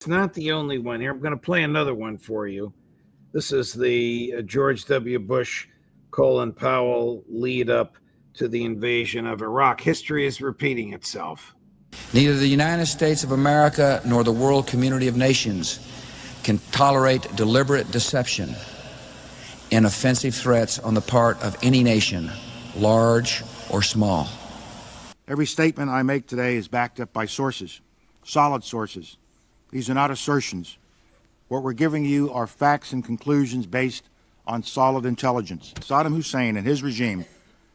It's not the only one here. I'm going to play another one for you. This is the George W. Bush, Colin Powell lead up to the invasion of Iraq. History is repeating itself. Neither the United States of America nor the world community of nations can tolerate deliberate deception and offensive threats on the part of any nation, large or small. Every statement I make today is backed up by sources, solid sources. These are not assertions. What we're giving you are facts and conclusions based on solid intelligence. Saddam Hussein and his regime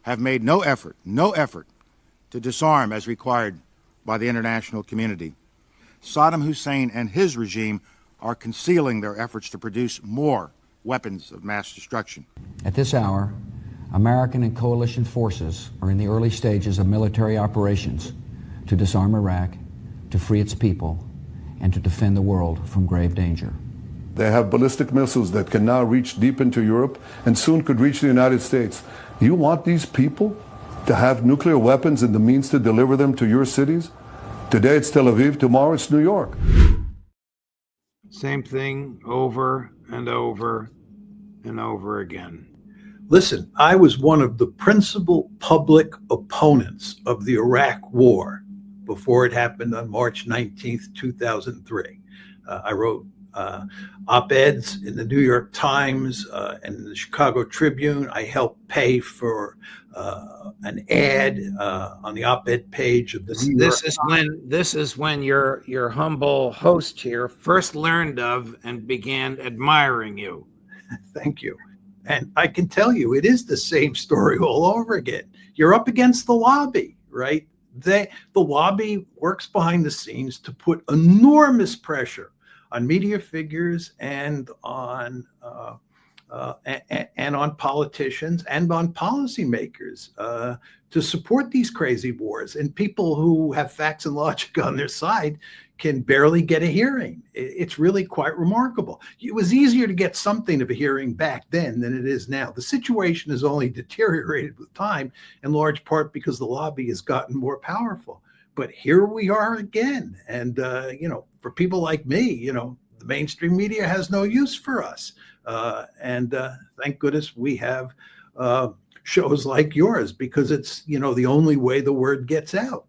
have made no effort to disarm as required by the international community. Saddam Hussein and his regime are concealing their efforts to produce more weapons of mass destruction. At this hour, American and coalition forces are in the early stages of military operations to disarm Iraq, to free its people, and to defend the world from grave danger. They have ballistic missiles that can now reach deep into Europe and soon could reach the United States. You want these people to have nuclear weapons and the means to deliver them to your cities? Today it's Tel Aviv, tomorrow it's New York. Same thing over and over and over again. Listen, I was one of the principal public opponents of the Iraq War before it happened on March 19th, 2003. I wrote op-eds in the New York Times and the Chicago Tribune. I helped pay for an ad on the op-ed page of the New York Times. This is when your humble host here first learned of and began admiring you. Thank you. And I can tell you, it is the same story all over again. You're up against the lobby, right? The lobby works behind the scenes to put enormous pressure on media figures and on politicians and on policymakers to support these crazy wars. And people who have facts and logic on their side can barely get a hearing. It's really quite remarkable. It was easier to get something of a hearing back then than it is now. The situation has only deteriorated with time, in large part because the lobby has gotten more powerful. But here we are again. And, for people like me, the mainstream media has no use for us. And thank goodness we have shows like yours, because it's, the only way the word gets out.